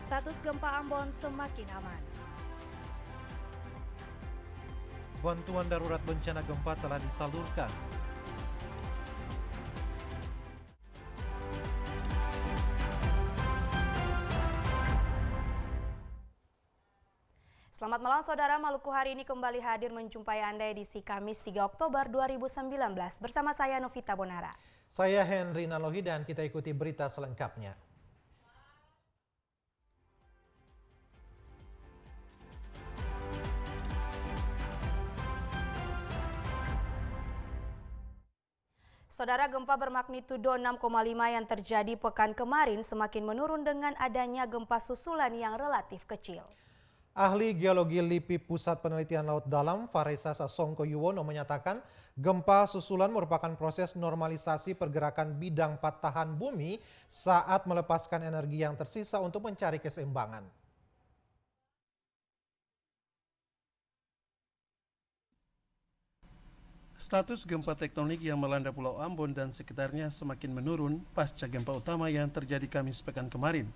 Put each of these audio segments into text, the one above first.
status gempa Ambon semakin aman. Bantuan darurat bencana gempa telah disalurkan. Selamat malam saudara, Maluku hari ini kembali hadir menjumpai Anda edisi Kamis 3 Oktober 2019 bersama saya Novita Bonara. Saya Henry Nalohi dan kita ikuti berita selengkapnya. Saudara, gempa bermagnitudo 6,5 yang terjadi pekan kemarin semakin menurun dengan adanya gempa susulan yang relatif kecil. Ahli Geologi LIPI Pusat Penelitian Laut Dalam, Faresa Sasongko Yuwono menyatakan gempa susulan merupakan proses normalisasi pergerakan bidang patahan bumi saat melepaskan energi yang tersisa untuk mencari keseimbangan. Status gempa tektonik yang melanda Pulau Ambon dan sekitarnya semakin menurun pasca gempa utama yang terjadi Kamis pekan kemarin.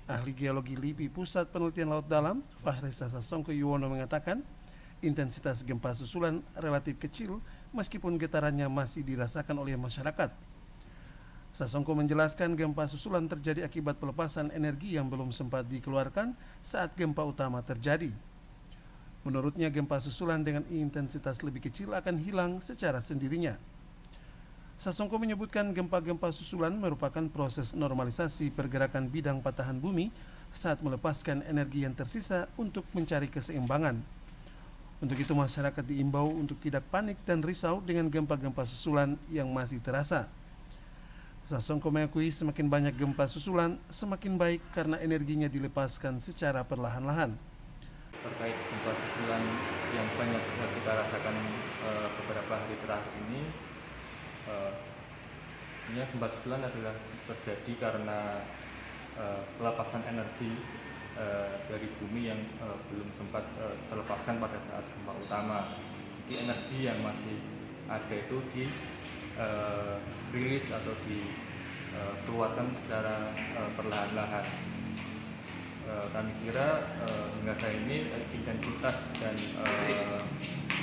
Ahli Geologi LIPI Pusat Penelitian Laut Dalam, Faresa Sasongko Yuwono mengatakan, intensitas gempa susulan relatif kecil meskipun getarannya masih dirasakan oleh masyarakat. Sasongko menjelaskan gempa susulan terjadi akibat pelepasan energi yang belum sempat dikeluarkan saat gempa utama terjadi. Menurutnya gempa susulan dengan intensitas lebih kecil akan hilang secara sendirinya. Sasongko menyebutkan gempa-gempa susulan merupakan proses normalisasi pergerakan bidang patahan bumi saat melepaskan energi yang tersisa untuk mencari keseimbangan. Untuk itu masyarakat diimbau untuk tidak panik dan risau dengan gempa-gempa susulan yang masih terasa. Sasongko mengakui semakin banyak gempa susulan semakin baik karena energinya dilepaskan secara perlahan-lahan. Terkait gempa susulan yang banyak kita rasakan beberapa hari terakhir ini, sebenarnya gempa susulan adalah terjadi karena pelepasan energi dari bumi yang belum sempat terlepaskan pada saat gempa utama. Jadi energi yang masih ada itu dirilis atau dikeluarkan secara perlahan-lahan. Kami kira hingga saat ini intensitas dan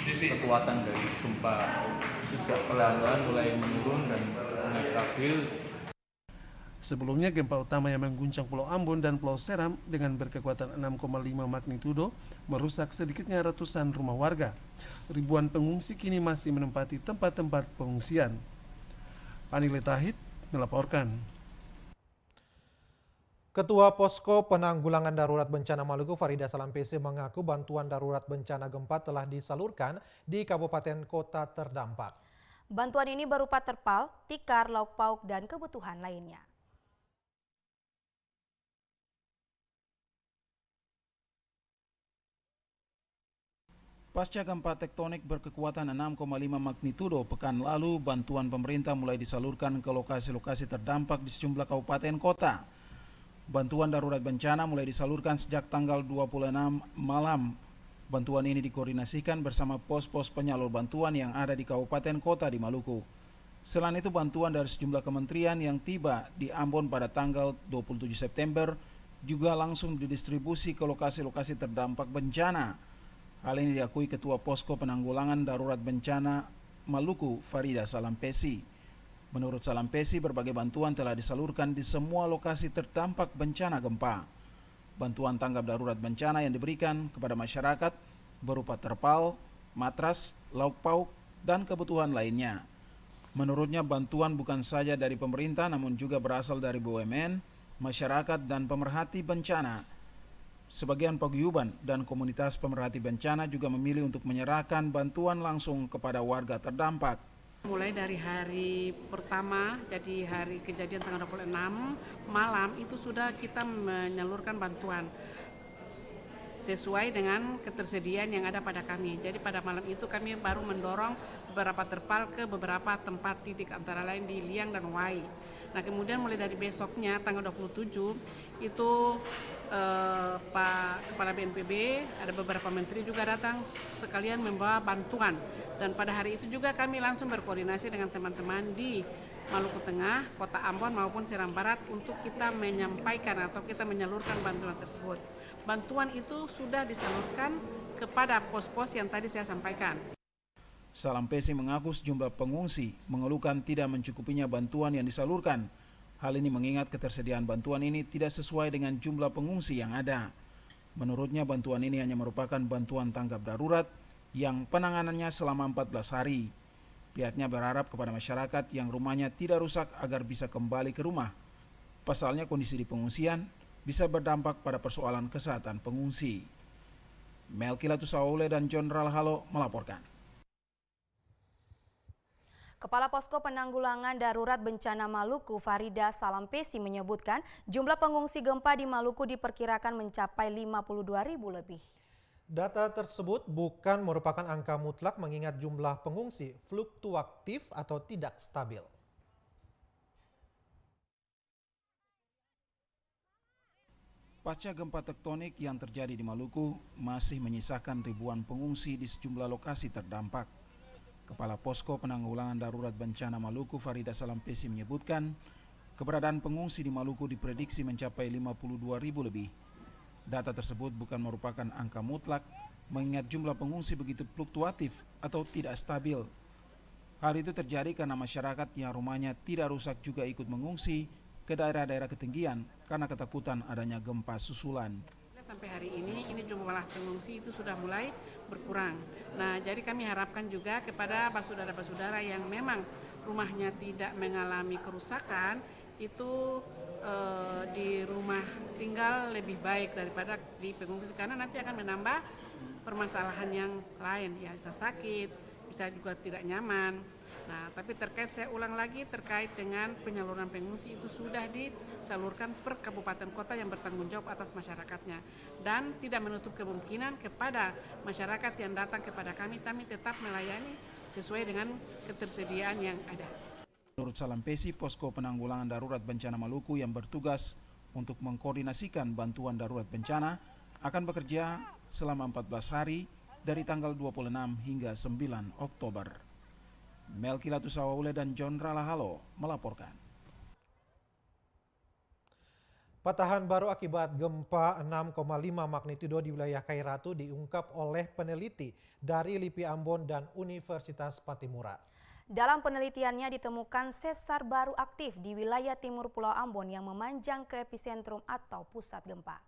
kekuatan dari gempa itu juga perlahan-lahan mulai menurun dan mulai stabil. Sebelumnya gempa utama yang mengguncang Pulau Ambon dan Pulau Seram dengan berkekuatan 6,5 magnitudo merusak sedikitnya ratusan rumah warga. Ribuan pengungsi kini masih menempati tempat-tempat pengungsian. Anile Tahid melaporkan. Ketua Posko Penanggulangan Darurat Bencana Maluku Farida Salampesi mengaku bantuan darurat bencana gempa telah disalurkan di kabupaten kota terdampak. Bantuan ini berupa terpal, tikar, lauk pauk, dan kebutuhan lainnya. Pasca gempa tektonik berkekuatan 6,5 magnitudo pekan lalu, bantuan pemerintah mulai disalurkan ke lokasi-lokasi terdampak di sejumlah kabupaten kota. Bantuan darurat bencana mulai disalurkan sejak tanggal 26 malam. Bantuan ini dikoordinasikan bersama pos-pos penyalur bantuan yang ada di kabupaten kota di Maluku. Selain itu, bantuan dari sejumlah kementerian yang tiba di Ambon pada tanggal 27 September juga langsung didistribusi ke lokasi-lokasi terdampak bencana. Hal ini diakui Ketua Posko Penanggulangan Darurat Bencana Maluku Farida Salampesi. Menurut Salampesi, berbagai bantuan telah disalurkan di semua lokasi terdampak bencana gempa. Bantuan tanggap darurat bencana yang diberikan kepada masyarakat berupa terpal, matras, lauk pauk, dan kebutuhan lainnya. Menurutnya, bantuan bukan saja dari pemerintah namun juga berasal dari BUMN, masyarakat, dan pemerhati bencana. Sebagian paguyuban dan komunitas pemerhati bencana juga memilih untuk menyerahkan bantuan langsung kepada warga terdampak. Mulai dari hari pertama, jadi hari kejadian tanggal 26 malam itu sudah kita menyalurkan bantuan sesuai dengan ketersediaan yang ada pada kami. Jadi pada malam itu kami baru mendorong beberapa terpal ke beberapa tempat titik antara lain di Liang dan Wai. Nah kemudian mulai dari besoknya tanggal 27 itu Pak Kepala BNPB, ada beberapa menteri juga datang sekalian membawa bantuan. Dan pada hari itu juga kami langsung berkoordinasi dengan teman-teman di Maluku Tengah, Kota Ambon maupun Seram Barat untuk kita menyampaikan atau kita menyalurkan bantuan tersebut. Bantuan itu sudah disalurkan kepada pos-pos yang tadi saya sampaikan. Salampesi mengaku sejumlah pengungsi mengeluhkan tidak mencukupinya bantuan yang disalurkan. Hal ini mengingat ketersediaan bantuan ini tidak sesuai dengan jumlah pengungsi yang ada. Menurutnya bantuan ini hanya merupakan bantuan tanggap darurat yang penanganannya selama 14 hari. Pihaknya berharap kepada masyarakat yang rumahnya tidak rusak agar bisa kembali ke rumah. Pasalnya kondisi di pengungsian bisa berdampak pada persoalan kesehatan pengungsi. Melki Latusawule dan John Ralhalo melaporkan. Kepala Posko Penanggulangan Darurat Bencana Maluku, Farida Salampesi menyebutkan jumlah pengungsi gempa di Maluku diperkirakan mencapai 52.000 lebih. Data tersebut bukan merupakan angka mutlak mengingat jumlah pengungsi fluktuatif atau tidak stabil. Pasca gempa tektonik yang terjadi di Maluku masih menyisakan ribuan pengungsi di sejumlah lokasi terdampak. Kepala Posko Penanggulangan Darurat Bencana Maluku, Farida Salampesi menyebutkan, keberadaan pengungsi di Maluku diprediksi mencapai 52.000 lebih. Data tersebut bukan merupakan angka mutlak, mengingat jumlah pengungsi begitu fluktuatif atau tidak stabil. Hal itu terjadi karena masyarakat yang rumahnya tidak rusak juga ikut mengungsi ke daerah-daerah ketinggian karena ketakutan adanya gempa susulan. Sampai hari ini jumlah pengungsi itu sudah mulai berkurang. Nah, jadi kami harapkan juga kepada saudara-saudara yang memang rumahnya tidak mengalami kerusakan, itu di rumah tinggal lebih baik daripada di pengungsi, karena nanti akan menambah permasalahan yang lain, ya bisa sakit, bisa juga tidak nyaman. Nah, tapi saya ulang lagi terkait dengan penyaluran pengungsi itu sudah disalurkan per kabupaten kota yang bertanggung jawab atas masyarakatnya, dan tidak menutup kemungkinan kepada masyarakat yang datang kepada kami tetap melayani sesuai dengan ketersediaan yang ada. Menurut Salampesi, Posko Penanggulangan Darurat Bencana Maluku yang bertugas untuk mengkoordinasikan bantuan darurat bencana akan bekerja selama 14 hari dari tanggal 26 hingga 9 Oktober. Melki Latusawule dan John Ralhalo melaporkan. Patahan baru akibat gempa 6,5 magnitudo di wilayah Kairatu diungkap oleh peneliti dari LIPI Ambon dan Universitas Patimura. Dalam penelitiannya ditemukan sesar baru aktif di wilayah timur Pulau Ambon yang memanjang ke epicentrum atau pusat gempa.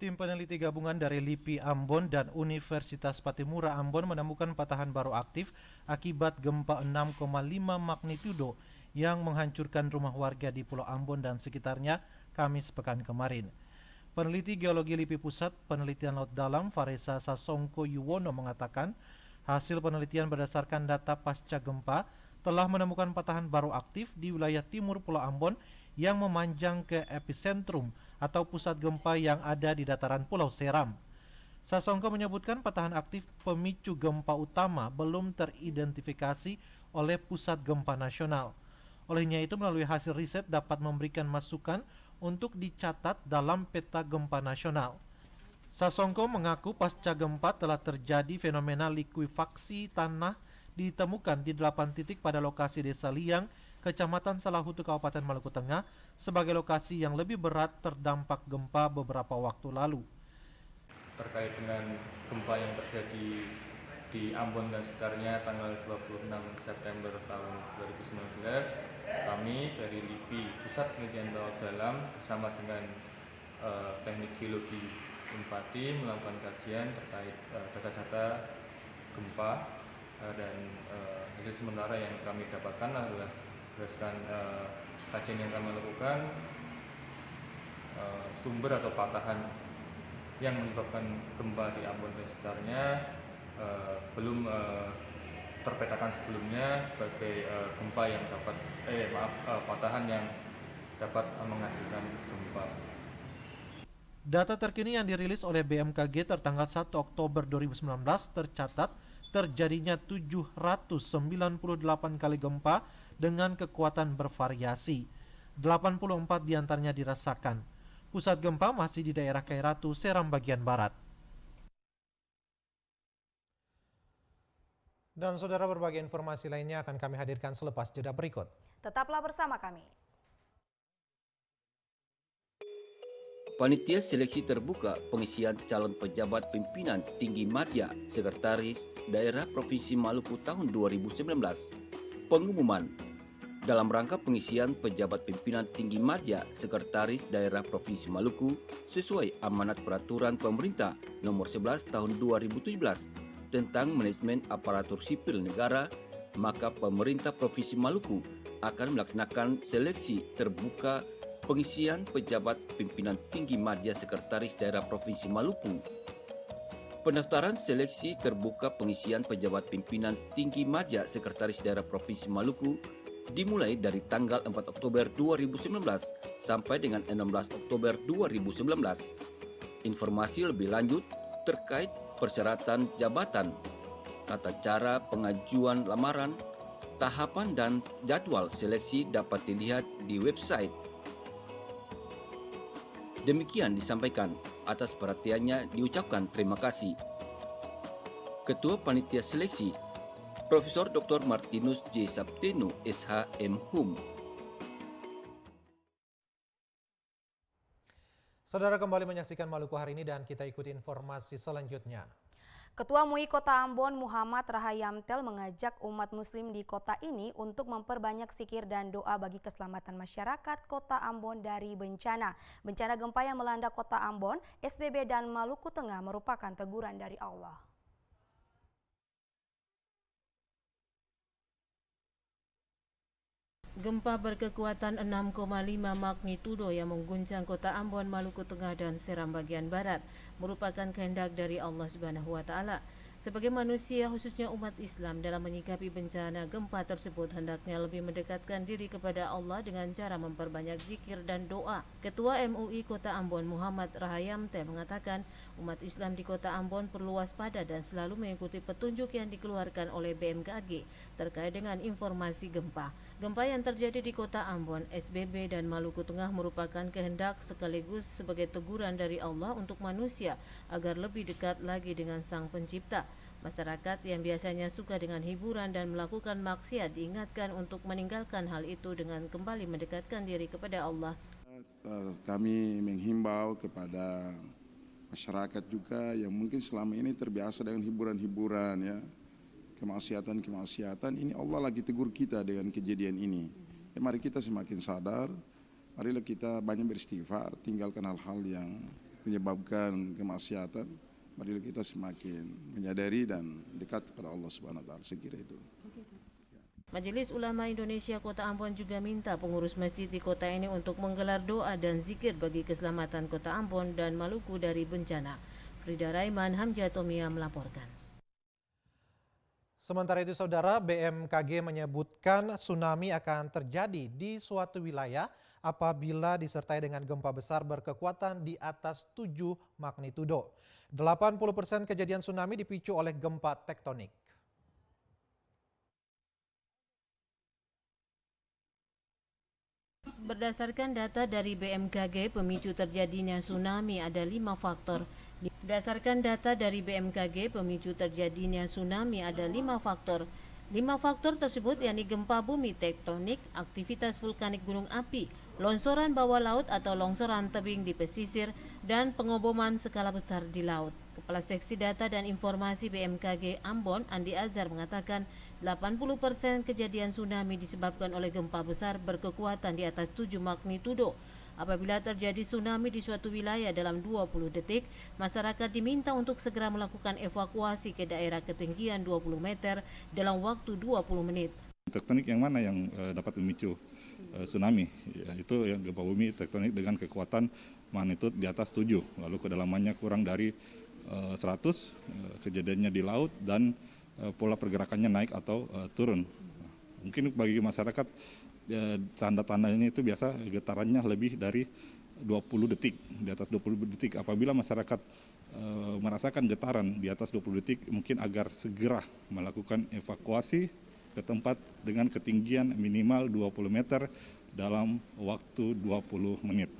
Tim peneliti gabungan dari LIPI Ambon dan Universitas Patimura Ambon menemukan patahan baru aktif akibat gempa 6,5 magnitudo yang menghancurkan rumah warga di Pulau Ambon dan sekitarnya Kamis pekan kemarin. Peneliti Geologi LIPI Pusat Penelitian Laut Dalam Faresa Sasongko Yuwono mengatakan hasil penelitian berdasarkan data pasca gempa telah menemukan patahan baru aktif di wilayah timur Pulau Ambon yang memanjang ke epicentrum atau pusat gempa yang ada di dataran Pulau Seram. Sasongko menyebutkan patahan aktif pemicu gempa utama belum teridentifikasi oleh pusat gempa nasional. Olehnya itu melalui hasil riset dapat memberikan masukan untuk dicatat dalam peta gempa nasional. Sasongko mengaku pasca gempa telah terjadi fenomena likuifaksi tanah ditemukan di 8 titik pada lokasi Desa Liang, Kecamatan Salahutu, Kabupaten Maluku Tengah sebagai lokasi yang lebih berat terdampak gempa beberapa waktu lalu. Terkait dengan gempa yang terjadi di Ambon dan sekitarnya tanggal 26 September tahun 2019, kami dari LIPI Pusat Penelitian Laut Dalam bersama dengan Teknik Geologi Unpati melakukan kajian terkait data-data gempa dan hasil sementara yang kami dapatkan adalah berdasarkan kajian yang kami lakukan, sumber atau patahan yang menyebabkan gempa di Ambon dan sekitarnya belum terpetakan sebelumnya sebagai gempa yang dapat patahan yang dapat menghasilkan gempa. Data terkini yang dirilis oleh BMKG tertanggal 1 Oktober 2019 tercatat terjadinya 798 kali gempa dengan kekuatan bervariasi. 84 diantaranya dirasakan. Pusat gempa masih di daerah Kairatu, Seram bagian barat. Dan saudara, berbagai informasi lainnya akan kami hadirkan selepas jeda berikut. Tetaplah bersama kami. Panitia seleksi terbuka pengisian calon pejabat pimpinan tinggi media Sekretaris Daerah Provinsi Maluku tahun 2019. Pengumuman dalam rangka pengisian pejabat pimpinan tinggi media Sekretaris Daerah Provinsi Maluku sesuai amanat peraturan pemerintah nomor 11 tahun 2017 tentang manajemen aparatur sipil negara, maka pemerintah Provinsi Maluku akan melaksanakan seleksi terbuka pengisian pejabat pimpinan tinggi media Sekretaris Daerah Provinsi Maluku. Pendaftaran seleksi terbuka pengisian pejabat pimpinan tinggi media Sekretaris Daerah Provinsi Maluku dimulai dari tanggal 4 Oktober 2019 sampai dengan 16 Oktober 2019. Informasi lebih lanjut terkait persyaratan jabatan, tata cara pengajuan lamaran, tahapan dan jadwal seleksi dapat dilihat di website. Demikian disampaikan, atas perhatiannya diucapkan terima kasih. Ketua Panitia Seleksi, Profesor Dr. Martinus J. Sabtenu, SH.M. Hum. Saudara, kembali menyaksikan Maluku hari ini dan kita ikuti informasi selanjutnya. Ketua MUI Kota Ambon Muhammad Rahayamtel mengajak umat muslim di kota ini untuk memperbanyak zikir dan doa bagi keselamatan masyarakat Kota Ambon dari bencana. Bencana gempa yang melanda Kota Ambon, SBB dan Maluku Tengah merupakan teguran dari Allah. Gempa berkekuatan 6,5 magnitudo yang mengguncang Kota Ambon, Maluku Tengah dan Seram bagian barat merupakan kehendak dari Allah Subhanahu wa taala. Sebagai manusia, khususnya umat Islam, dalam menyikapi bencana gempa tersebut hendaknya lebih mendekatkan diri kepada Allah dengan cara memperbanyak zikir dan doa. Ketua MUI Kota Ambon Muhammad Rahayamtel mengatakan umat Islam di Kota Ambon perlu waspada dan selalu mengikuti petunjuk yang dikeluarkan oleh BMKG terkait dengan informasi gempa. Gempa yang terjadi di Kota Ambon, SBB dan Maluku Tengah merupakan kehendak sekaligus sebagai teguran dari Allah untuk manusia agar lebih dekat lagi dengan Sang Pencipta. Masyarakat yang biasanya suka dengan hiburan dan melakukan maksiat diingatkan untuk meninggalkan hal itu dengan kembali mendekatkan diri kepada Allah. Kami menghimbau kepada masyarakat juga yang mungkin selama ini terbiasa dengan hiburan-hiburan, ya, kemaksiatan, ini Allah lagi tegur kita dengan kejadian ini. Ya, mari kita semakin sadar, marilah kita banyak beristighfar, tinggalkan hal-hal yang menyebabkan kemaksiatan. Marilah kita semakin menyadari dan dekat kepada Allah Subhanahu wa taala. Sekira itu. Majelis Ulama Indonesia Kota Ambon juga minta pengurus masjid di kota ini untuk menggelar doa dan zikir bagi keselamatan Kota Ambon dan Maluku dari bencana. Frida Raiman, Hamzah Tomia melaporkan. Sementara itu, saudara, BMKG menyebutkan tsunami akan terjadi di suatu wilayah apabila disertai dengan gempa besar berkekuatan di atas 7 magnitudo. 80% kejadian tsunami dipicu oleh gempa tektonik. Berdasarkan data dari BMKG, pemicu terjadinya tsunami ada 5 faktor. Berdasarkan data dari BMKG, pemicu terjadinya tsunami ada 5 faktor. 5 faktor tersebut yakni gempa bumi tektonik, aktivitas vulkanik gunung api, longsoran bawah laut atau longsoran tebing di pesisir, dan pengoboman skala besar di laut. Kepala Seksi Data dan Informasi BMKG Ambon, Andi Azhar mengatakan 80% kejadian tsunami disebabkan oleh gempa besar berkekuatan di atas 7 magnitudo. Apabila terjadi tsunami di suatu wilayah dalam 20 detik, masyarakat diminta untuk segera melakukan evakuasi ke daerah ketinggian 20 meter dalam waktu 20 menit. Tektonik yang mana yang dapat memicu tsunami? Ya, itu yang gempa bumi tektonik dengan kekuatan magnitudo di atas 7, lalu kedalamannya kurang dari 100, kejadiannya di laut dan pola pergerakannya naik atau turun. Mungkin bagi masyarakat tanda-tandanya itu biasa getarannya lebih dari 20 detik, di atas 20 detik. Apabila masyarakat merasakan getaran di atas 20 detik, mungkin agar segera melakukan evakuasi ke tempat dengan ketinggian minimal 20 meter dalam waktu 20 menit.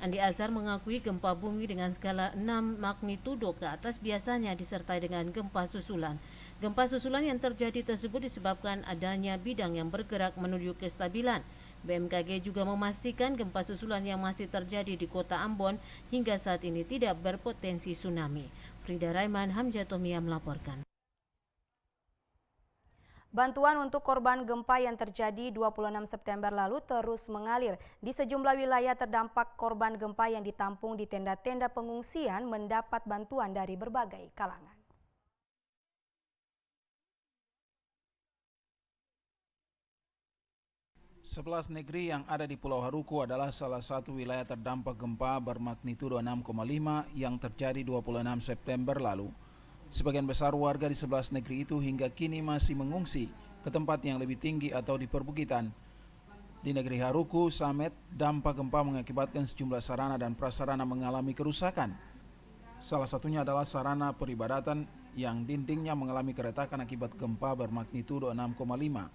Andi Azhar mengakui gempa bumi dengan skala 6 magnitudo ke atas biasanya disertai dengan gempa susulan. Gempa susulan yang terjadi tersebut disebabkan adanya bidang yang bergerak menuju kestabilan. BMKG juga memastikan gempa susulan yang masih terjadi di kota Ambon hingga saat ini tidak berpotensi tsunami. Frida Raiman, Hamjatomia melaporkan. Bantuan untuk korban gempa yang terjadi 26 September lalu terus mengalir. Di sejumlah wilayah terdampak korban gempa yang ditampung di tenda-tenda pengungsian mendapat bantuan dari berbagai kalangan. Sebelas negeri yang ada di Pulau Haruku adalah salah satu wilayah terdampak gempa bermagnitudo 6,5 yang terjadi 26 September lalu. Sebagian besar warga di 11 negeri itu hingga kini masih mengungsi ke tempat yang lebih tinggi atau di perbukitan. Di negeri Haruku, Samet, dampak gempa mengakibatkan sejumlah sarana dan prasarana mengalami kerusakan. Salah satunya adalah sarana peribadatan yang dindingnya mengalami keretakan akibat gempa bermagnitudo 6,5.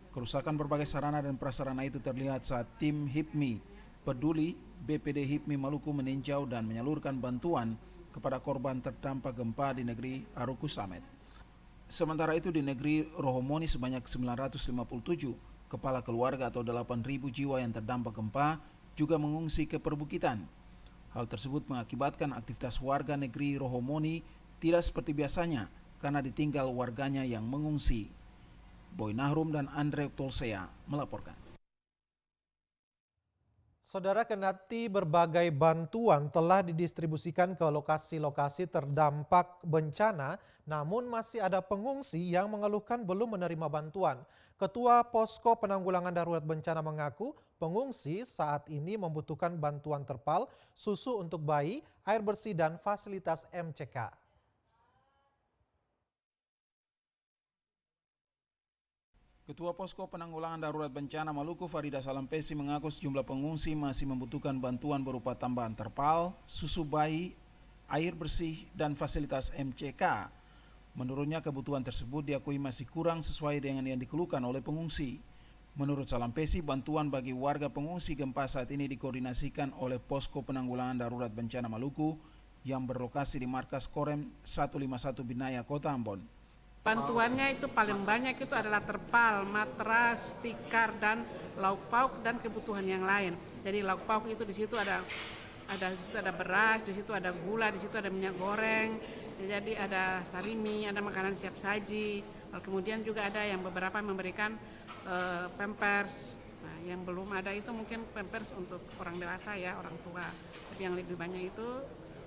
Kerusakan berbagai sarana dan prasarana itu terlihat saat tim HIPMI Peduli BPD HIPMI Maluku meninjau dan menyalurkan bantuan kepada korban terdampak gempa di negeri Haruku Samet. Sementara itu di negeri Rohomoni sebanyak 957 kepala keluarga atau 8.000 jiwa yang terdampak gempa juga mengungsi ke perbukitan. Hal tersebut mengakibatkan aktivitas warga negeri Rohomoni tidak seperti biasanya karena ditinggal warganya yang mengungsi. Boy Nahrum dan Andre Tolsea melaporkan. Saudara, kendati berbagai bantuan telah didistribusikan ke lokasi-lokasi terdampak bencana, namun masih ada pengungsi yang mengeluhkan belum menerima bantuan. Ketua Posko Penanggulangan Darurat Bencana mengaku pengungsi saat ini membutuhkan bantuan terpal, susu untuk bayi, air bersih, dan fasilitas MCK. Ketua Posko Penanggulangan Darurat Bencana Maluku Farida Salampesi mengaku sejumlah pengungsi masih membutuhkan bantuan berupa tambahan terpal, susu bayi, air bersih, dan fasilitas MCK. Menurutnya kebutuhan tersebut diakui masih kurang sesuai dengan yang dikeluhkan oleh pengungsi. Menurut Salampesi, bantuan bagi warga pengungsi gempa saat ini dikoordinasikan oleh Posko Penanggulangan Darurat Bencana Maluku yang berlokasi di Markas Korem 151 Binaya, Kota Ambon. Bantuannya itu paling banyak itu adalah terpal, matras, tikar, dan lauk pauk dan kebutuhan yang lain. Jadi lauk pauk itu di situ ada beras, di situ ada gula, di situ ada minyak goreng, jadi ada sarimi, ada makanan siap saji. Kemudian juga ada yang beberapa memberikan pampers. Nah, yang belum ada itu mungkin pampers untuk orang dewasa ya, orang tua. Tapi yang lebih banyak itu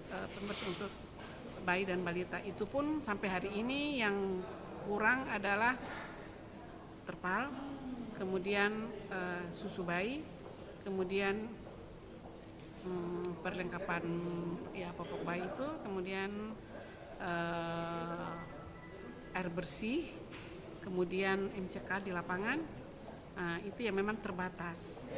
pampers untuk bayi dan balita. Itu pun sampai hari ini yang kurang adalah terpal, kemudian susu bayi, kemudian perlengkapan ya popok bayi itu, kemudian air bersih, kemudian MCK di lapangan. Itu yang memang terbatas.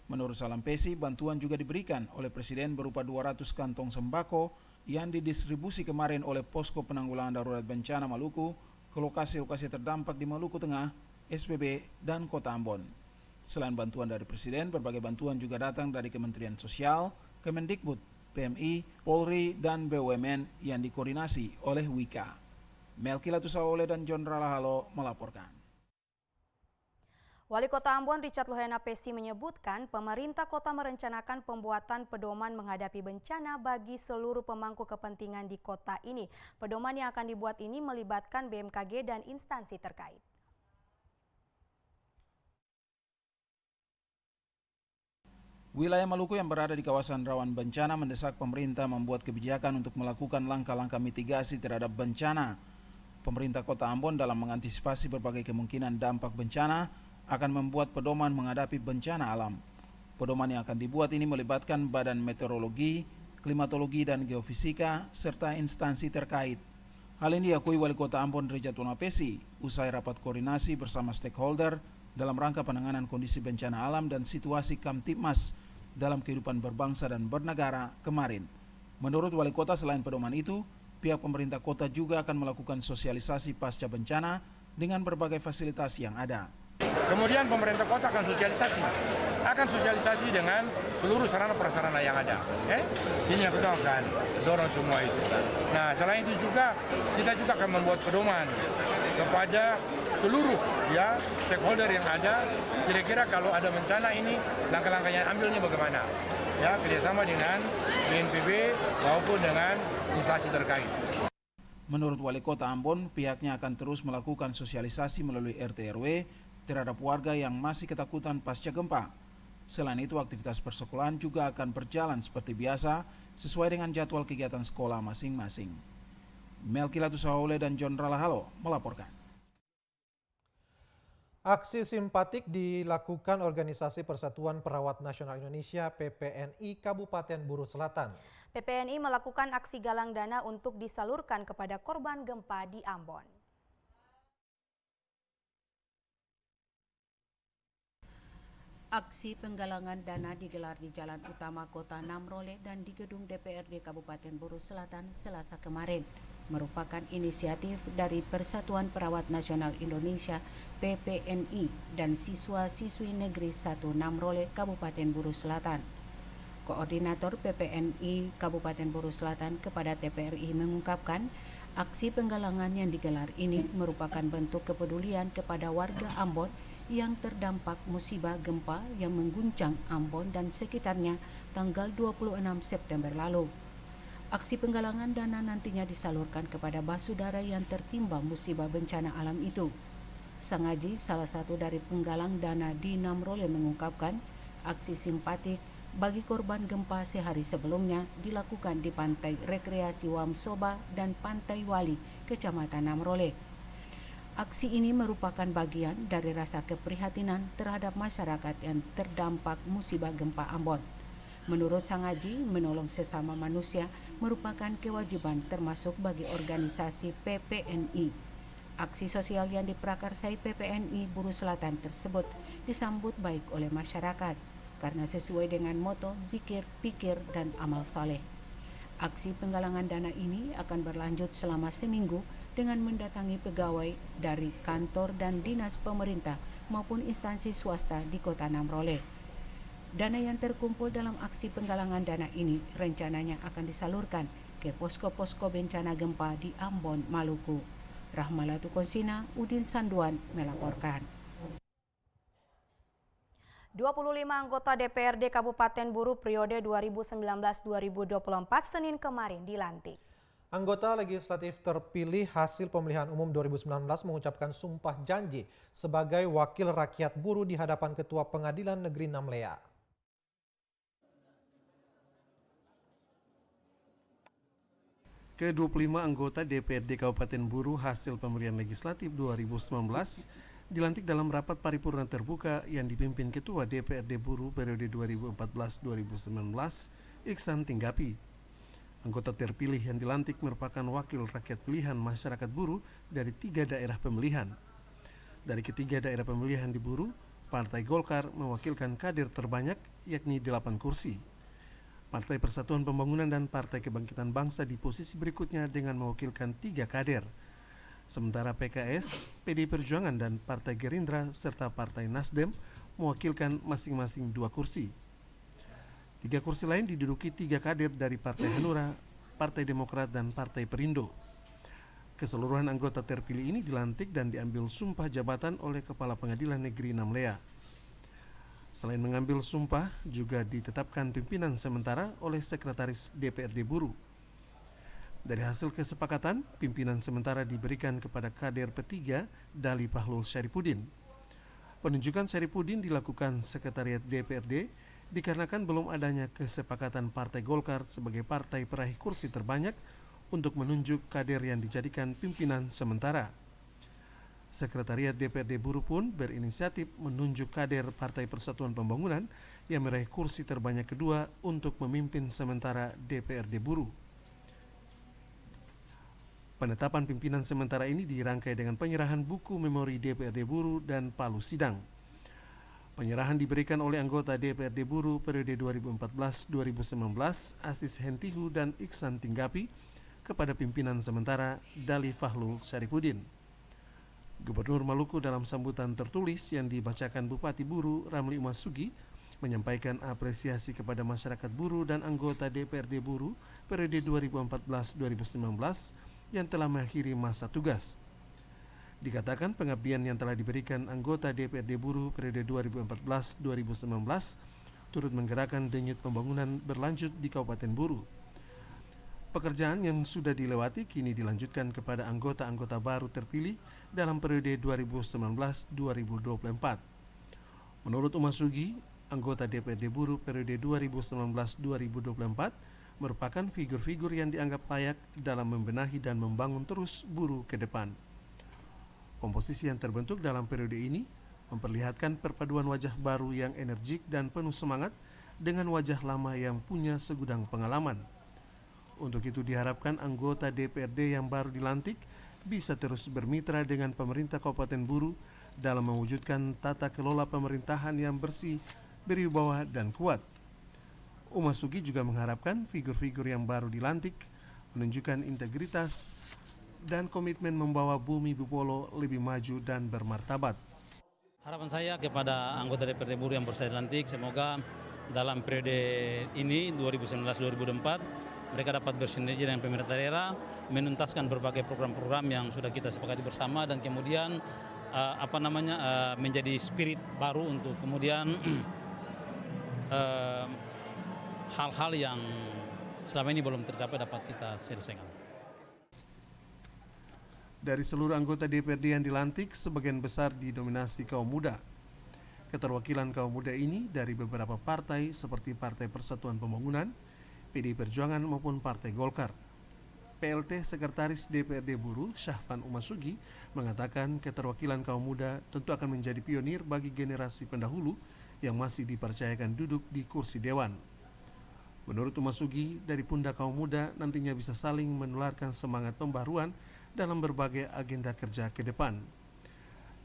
Menurut Salampesi, bantuan juga diberikan oleh Presiden berupa 200 kantong sembako yang didistribusi kemarin oleh Posko Penanggulangan Darurat Bencana Maluku ke lokasi-lokasi terdampak di Maluku Tengah, SPB, dan Kota Ambon. Selain bantuan dari Presiden, berbagai bantuan juga datang dari Kementerian Sosial, Kemendikbud, PMI, Polri, dan BUMN yang dikoordinasi oleh Wika. Melki Latusawole dan John Ralahalo melaporkan. Wali Kota Ambon Richard Lohena Pesi menyebutkan pemerintah kota merencanakan pembuatan pedoman menghadapi bencana bagi seluruh pemangku kepentingan di kota ini. Pedoman yang akan dibuat ini melibatkan BMKG dan instansi terkait. Wilayah Maluku yang berada di kawasan rawan bencana mendesak pemerintah membuat kebijakan untuk melakukan langkah-langkah mitigasi terhadap bencana. Pemerintah Kota Ambon dalam mengantisipasi berbagai kemungkinan dampak bencana akan membuat pedoman menghadapi bencana alam. Pedoman yang akan dibuat ini melibatkan Badan Meteorologi, Klimatologi, dan Geofisika, serta instansi terkait. Hal ini diakui Wali Kota Ambon Richard Lohena Pesi usai rapat koordinasi bersama stakeholder dalam rangka penanganan kondisi bencana alam dan situasi Kamtibmas dalam kehidupan berbangsa dan bernegara kemarin. Menurut Wali Kota, selain pedoman itu, pihak pemerintah kota juga akan melakukan sosialisasi pasca bencana dengan berbagai fasilitas yang ada. Kemudian pemerintah kota akan sosialisasi dengan seluruh sarana prasarana yang ada. Ini yang kita akan dorong semua itu. Nah, selain itu juga kita juga akan membuat pedoman kepada seluruh stakeholder yang ada. Kira-kira kalau ada bencana ini langkah-langkah yang ambilnya bagaimana? Kerjasama dengan BNPB maupun dengan instansi terkait. Menurut Wali Kota Ambon, pihaknya akan terus melakukan sosialisasi melalui RT RW terhadap warga yang masih ketakutan pasca gempa. Selain itu, aktivitas persekolahan juga akan berjalan seperti biasa sesuai dengan jadwal kegiatan sekolah masing-masing. Melkilatus Haule dan John Ralahalo melaporkan. Aksi simpatik dilakukan Organisasi Persatuan Perawat Nasional Indonesia PPNI Kabupaten Buru Selatan. PPNI melakukan aksi galang dana untuk disalurkan kepada korban gempa di Ambon. Aksi penggalangan dana digelar di Jalan Utama Kota Namrole dan di Gedung DPRD Kabupaten Buru Selatan Selasa kemarin. Merupakan inisiatif dari Persatuan Perawat Nasional Indonesia PPNI dan siswa-siswi Negeri 1 Namrole Kabupaten Buru Selatan. Koordinator PPNI Kabupaten Buru Selatan kepada TPRI mengungkapkan aksi penggalangan yang digelar ini merupakan bentuk kepedulian kepada warga Ambon yang terdampak musibah gempa yang mengguncang Ambon dan sekitarnya tanggal 26 September lalu. Aksi penggalangan dana nantinya disalurkan kepada basudara yang tertimpa musibah bencana alam itu. Sangaji, salah satu dari penggalang dana di Namrole, mengungkapkan aksi simpatik bagi korban gempa sehari sebelumnya dilakukan di Pantai Rekreasi Wamsoba dan Pantai Wali, Kecamatan Namrole. Aksi ini merupakan bagian dari rasa keprihatinan terhadap masyarakat yang terdampak musibah gempa Ambon. Menurut Sangaji, menolong sesama manusia merupakan kewajiban termasuk bagi organisasi PPNI. Aksi sosial yang diprakarsai PPNI Buru Selatan tersebut disambut baik oleh masyarakat karena sesuai dengan moto zikir, pikir, dan amal saleh. Aksi penggalangan dana ini akan berlanjut selama seminggu dengan mendatangi pegawai dari kantor dan dinas pemerintah maupun instansi swasta di Kota Namrole. Dana yang terkumpul dalam aksi penggalangan dana ini rencananya akan disalurkan ke posko-posko bencana gempa di Ambon, Maluku. Rahmalatu Konsina, Udin Sanduan melaporkan. 25 anggota DPRD Kabupaten Buru periode 2019-2024 Senin kemarin dilantik. Anggota legislatif terpilih hasil pemilihan umum 2019 mengucapkan sumpah janji sebagai wakil rakyat Buru di hadapan Ketua Pengadilan Negeri Namlea. Ke-25 anggota DPRD Kabupaten Buru hasil pemilihan legislatif 2019 dilantik dalam rapat paripurna terbuka yang dipimpin Ketua DPRD Buru periode 2014-2019 Iksan Tinggapi. Anggota terpilih yang dilantik merupakan wakil rakyat pilihan masyarakat Buru dari 3 daerah pemilihan. Dari ketiga daerah pemilihan di Buru, Partai Golkar mewakilkan kader terbanyak yakni 8 kursi. Partai Persatuan Pembangunan dan Partai Kebangkitan Bangsa di posisi berikutnya dengan mewakilkan 3 kader. Sementara PKS, PD Perjuangan dan Partai Gerindra serta Partai Nasdem mewakilkan masing-masing 2 kursi. 3 kursi lain diduduki 3 kader dari Partai Hanura, Partai Demokrat, dan Partai Perindo. Keseluruhan anggota terpilih ini dilantik dan diambil sumpah jabatan oleh Kepala Pengadilan Negeri Namlea. Selain mengambil sumpah, juga ditetapkan pimpinan sementara oleh Sekretaris DPRD Buru. Dari hasil kesepakatan, pimpinan sementara diberikan kepada kader P3 Dali Pahlul Syaripudin. Penunjukan Syaripudin dilakukan Sekretariat DPRD dikarenakan belum adanya kesepakatan Partai Golkar sebagai partai peraih kursi terbanyak untuk menunjuk kader yang dijadikan pimpinan sementara. Sekretariat DPRD Buru pun berinisiatif menunjuk kader Partai Persatuan Pembangunan yang meraih kursi terbanyak kedua untuk memimpin sementara DPRD Buru. Penetapan pimpinan sementara ini dirangkai dengan penyerahan buku memori DPRD Buru dan palu sidang. Penyerahan diberikan oleh anggota DPRD Buru periode 2014-2019 Asis Hentihu dan Iksan Tinggapi kepada pimpinan sementara Dali Fahlul Syaripudin. Gubernur Maluku dalam sambutan tertulis yang dibacakan Bupati Buru Ramli Umasugi menyampaikan apresiasi kepada masyarakat Buru dan anggota DPRD Buru periode 2014-2019 yang telah mengakhiri masa tugas. Dikatakan pengabdian yang telah diberikan anggota DPRD Buru periode 2014-2019 turut menggerakkan denyut pembangunan berlanjut di Kabupaten Buru. Pekerjaan yang sudah dilewati kini dilanjutkan kepada anggota-anggota baru terpilih dalam periode 2019-2024. Menurut Umasugi, anggota DPRD Buru periode 2019-2024 merupakan figur-figur yang dianggap layak dalam membenahi dan membangun terus Buru ke depan. Komposisi yang terbentuk dalam periode ini memperlihatkan perpaduan wajah baru yang energik dan penuh semangat dengan wajah lama yang punya segudang pengalaman. Untuk itu diharapkan anggota DPRD yang baru dilantik bisa terus bermitra dengan pemerintah Kabupaten Buru dalam mewujudkan tata kelola pemerintahan yang bersih, berwibawa dan kuat. Umasugi juga mengharapkan figur-figur yang baru dilantik menunjukkan integritas dan komitmen membawa Bumi Bupolo lebih maju dan bermartabat. Harapan saya kepada anggota DPRD Buru yang baru saya dilantik, semoga dalam periode ini 2019-2024 mereka dapat bersinergi dengan pemerintah daerah, menuntaskan berbagai program-program yang sudah kita sepakati bersama dan kemudian menjadi spirit baru untuk kemudian hal-hal yang selama ini belum tercapai dapat kita selesaikan. Dari seluruh anggota DPRD yang dilantik, sebagian besar didominasi kaum muda. Keterwakilan kaum muda ini dari beberapa partai seperti Partai Persatuan Pembangunan, PDI Perjuangan maupun Partai Golkar. PLT Sekretaris DPRD Buru, Syahfan Umasugi, mengatakan keterwakilan kaum muda tentu akan menjadi pionir bagi generasi pendahulu yang masih dipercayakan duduk di kursi dewan. Menurut Umasugi, dari pundak kaum muda nantinya bisa saling menularkan semangat pembaruan dalam berbagai agenda kerja ke depan.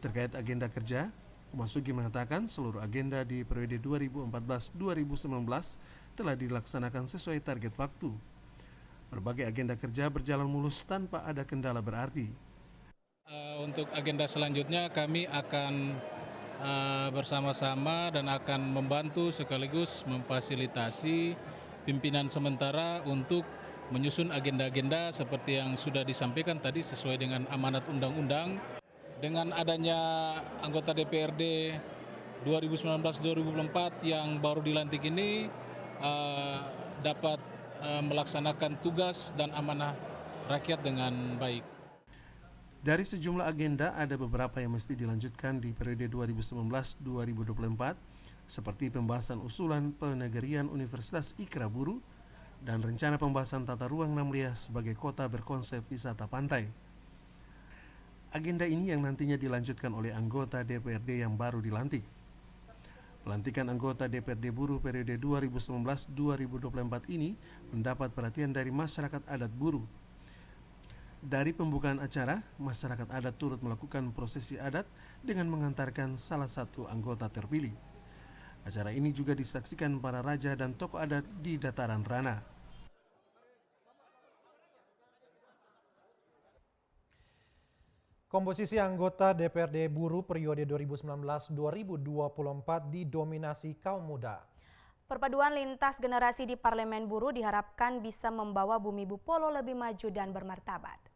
Terkait agenda kerja, Umasugi mengatakan seluruh agenda di periode 2014-2019 telah dilaksanakan sesuai target waktu. Berbagai agenda kerja berjalan mulus tanpa ada kendala berarti. Untuk agenda selanjutnya kami akan bersama-sama dan akan membantu sekaligus memfasilitasi pimpinan sementara untuk menyusun agenda-agenda seperti yang sudah disampaikan tadi sesuai dengan amanat undang-undang. Dengan adanya anggota DPRD 2019-2024 yang baru dilantik ini dapat melaksanakan tugas dan amanah rakyat dengan baik. Dari sejumlah agenda ada beberapa yang mesti dilanjutkan di periode 2019-2024 seperti pembahasan usulan penegarian Universitas Ikra Buru dan rencana pembahasan tata ruang Namlia sebagai kota berkonsep wisata pantai. Agenda ini yang nantinya dilanjutkan oleh anggota DPRD yang baru dilantik. Pelantikan anggota DPRD Buru periode 2019-2024 ini mendapat perhatian dari masyarakat adat Buru. Dari pembukaan acara, masyarakat adat turut melakukan prosesi adat dengan mengantarkan salah satu anggota terpilih. Acara ini juga disaksikan para raja dan tokoh adat di Dataran Rana. Komposisi anggota DPRD Buru periode 2019-2024 didominasi kaum muda. Perpaduan lintas generasi di Parlemen Buru diharapkan bisa membawa Bumi Bupolo lebih maju dan bermartabat.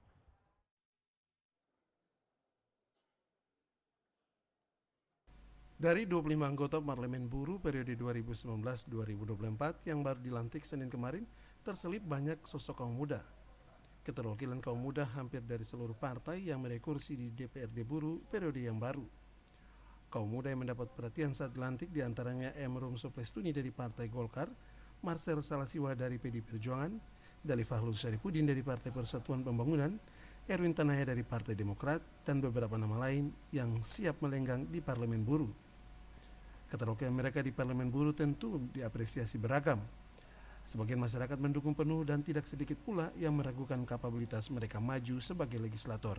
Dari 25 anggota Parlemen Buru periode 2019-2024 yang baru dilantik Senin kemarin, terselip banyak sosok kaum muda. Keterwakilan kaum muda hampir dari seluruh partai yang meraih kursi di DPRD Buru periode yang baru. Kaum muda yang mendapat perhatian saat dilantik diantaranya Emrum Soplestuni dari Partai Golkar, Marcel Salasiwa dari PDI Perjuangan, Dali Fahlul Syarifudin dari Partai Persatuan Pembangunan, Erwin Tanaya dari Partai Demokrat, dan beberapa nama lain yang siap melenggang di Parlemen Buru. Keterwakilan mereka di Parlemen Buru tentu diapresiasi beragam. Sebagian masyarakat mendukung penuh dan tidak sedikit pula yang meragukan kapabilitas mereka maju sebagai legislator.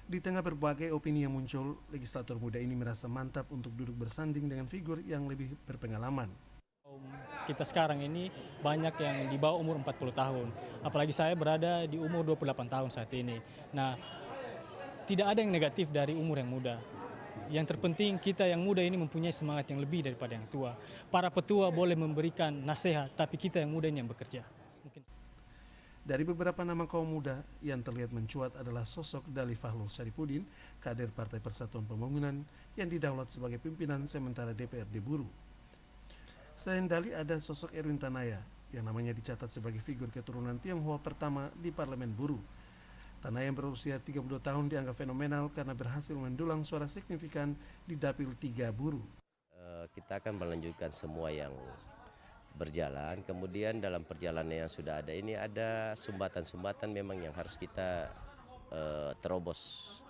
Di tengah berbagai opini yang muncul, legislator muda ini merasa mantap untuk duduk bersanding dengan figur yang lebih berpengalaman. Kita sekarang ini banyak yang di bawah umur 40 tahun. Apalagi saya berada di umur 28 tahun saat ini. Nah, tidak ada yang negatif dari umur yang muda. Yang terpenting kita yang muda ini mempunyai semangat yang lebih daripada yang tua. Para petua boleh memberikan nasihat, tapi kita yang muda ini yang bekerja. Dari beberapa nama kaum muda yang terlihat mencuat adalah sosok Dali Fahlul Syarifudin, kader Partai Persatuan Pembangunan yang didaulat sebagai pimpinan sementara DPRD Buruh. Selain Dali ada sosok Erwin Tanaya yang namanya dicatat sebagai figur keturunan Tionghoa pertama di Parlemen Buruh. Tanaya yang berusia 32 tahun dianggap fenomenal karena berhasil mendulang suara signifikan di Dapil 3 Buruh. Kita akan melanjutkan semua yang berjalan, kemudian dalam perjalanan yang sudah ada ini ada sumbatan-sumbatan memang yang harus kita terobos,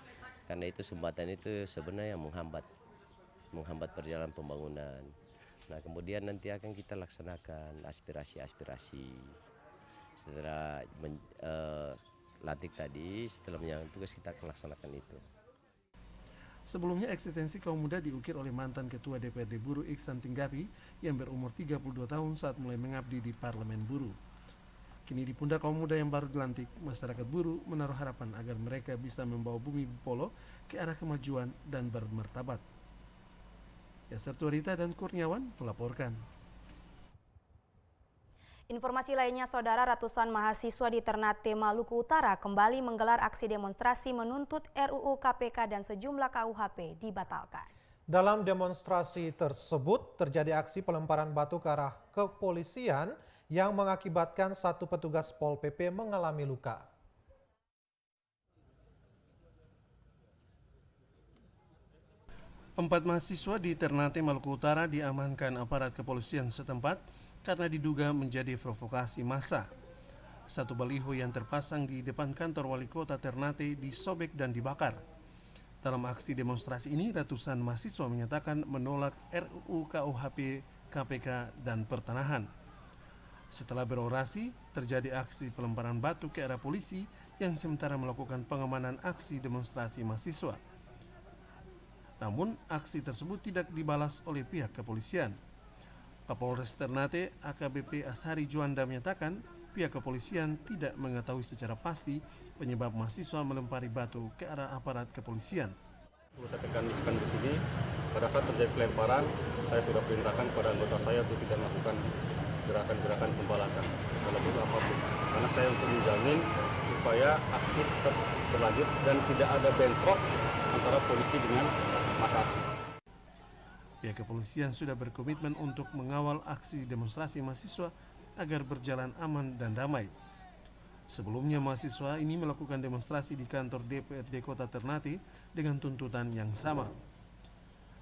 karena itu sumbatan itu sebenarnya yang menghambat perjalanan pembangunan. Nah kemudian nanti akan kita laksanakan aspirasi-aspirasi setelah lantik tadi, setelah menjalankan tugas kita akan laksanakan itu. Sebelumnya eksistensi kaum muda diukir oleh mantan Ketua DPRD Buruh Iksan Tinggapi yang berumur 32 tahun saat mulai mengabdi di Parlemen Buruh. Kini di pundak kaum muda yang baru dilantik, masyarakat buruh menaruh harapan agar mereka bisa membawa bumi Polo ke arah kemajuan dan bermartabat. Yasser Tuarita dan Kurniawan melaporkan. Informasi lainnya, saudara, ratusan mahasiswa di Ternate, Maluku Utara kembali menggelar aksi demonstrasi menuntut RUU KPK dan sejumlah KUHP dibatalkan. Dalam demonstrasi tersebut terjadi aksi pelemparan batu ke arah kepolisian yang mengakibatkan satu petugas Pol PP mengalami luka. Empat mahasiswa di Ternate, Maluku Utara diamankan aparat kepolisian setempat karena diduga menjadi provokasi massa. Satu baliho yang terpasang di depan kantor wali kota Ternate disobek dan dibakar. Dalam aksi demonstrasi ini, ratusan mahasiswa menyatakan menolak RUU KUHP, KPK, dan pertanahan. Setelah berorasi, terjadi aksi pelemparan batu ke arah polisi yang sementara melakukan pengamanan aksi demonstrasi mahasiswa. Namun, aksi tersebut tidak dibalas oleh pihak kepolisian. Kapolres Ternate AKBP Ashari Juanda menyatakan pihak kepolisian tidak mengetahui secara pasti penyebab mahasiswa melempari batu ke arah aparat kepolisian. Perlu saya tekankan di sini, pada saat terjadi pelemparan, saya sudah perintahkan kepada anggota saya untuk tidak melakukan gerakan-gerakan pembalasan dalam bentuk apapun. Karena saya untuk menjamin supaya aksi tetap berlanjut dan tidak ada bentrok antara polisi dengan massa aksi. Pihak kepolisian sudah berkomitmen untuk mengawal aksi demonstrasi mahasiswa agar berjalan aman dan damai. Sebelumnya mahasiswa ini melakukan demonstrasi di kantor DPRD Kota Ternate dengan tuntutan yang sama.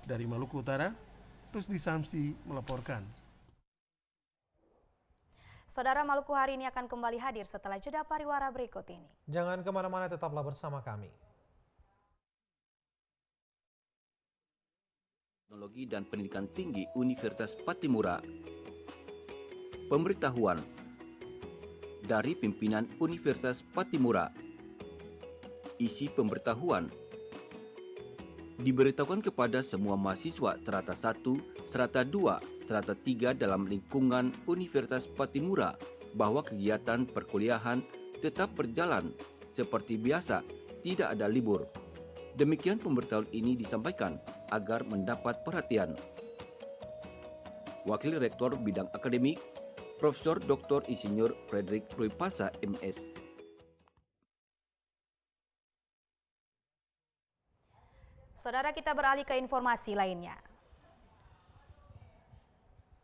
Dari Maluku Utara, Rusdi Samsi melaporkan. Saudara, Maluku hari ini akan kembali hadir setelah jeda pariwara berikut ini. Jangan kemana-mana, tetaplah bersama kami. Teknologi dan Pendidikan Tinggi Universitas Patimura. Pemberitahuan dari pimpinan Universitas Patimura. Isi pemberitahuan diberitahukan kepada semua mahasiswa strata 1, strata 2, strata 3 dalam lingkungan Universitas Patimura bahwa kegiatan perkuliahan tetap berjalan seperti biasa, tidak ada libur. Demikian pemberitahuan ini disampaikan agar mendapat perhatian. Wakil Rektor Bidang Akademik, Profesor Dr. Insinyur Frederick Ruipasa, MS. Saudara, kita beralih ke informasi lainnya.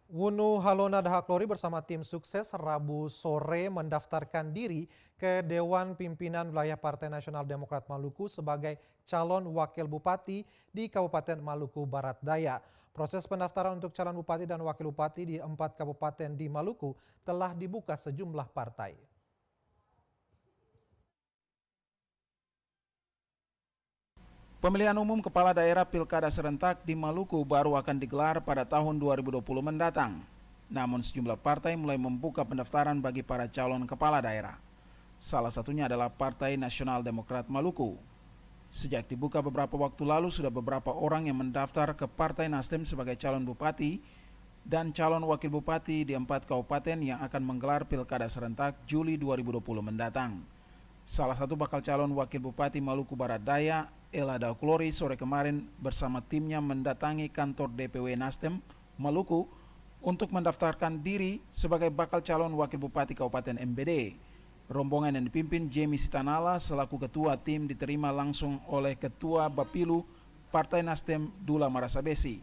Wunu Halona Dahaklori bersama tim sukses Rabu sore mendaftarkan diri ke Dewan Pimpinan Wilayah Partai Nasional Demokrat Maluku sebagai calon wakil bupati di Kabupaten Maluku Barat Daya. Proses pendaftaran untuk calon bupati dan wakil bupati di 4 kabupaten di Maluku telah dibuka sejumlah partai. Pemilihan umum kepala daerah pilkada serentak di Maluku baru akan digelar pada tahun 2020 mendatang. Namun sejumlah partai mulai membuka pendaftaran bagi para calon kepala daerah. Salah satunya adalah Partai Nasional Demokrat Maluku. Sejak dibuka beberapa waktu lalu, sudah beberapa orang yang mendaftar ke Partai Nasdem sebagai calon bupati dan calon wakil bupati di 4 kabupaten yang akan menggelar pilkada serentak Juli 2020 mendatang. Salah satu bakal calon Wakil Bupati Maluku Barat Daya, Ella Dauklori, sore kemarin bersama timnya mendatangi kantor DPW Nasdem Maluku untuk mendaftarkan diri sebagai bakal calon Wakil Bupati Kabupaten MBD. Rombongan yang dipimpin Jamie Sitanala selaku ketua tim diterima langsung oleh Ketua Bapilu Partai Nasdem Dula Marasabesi.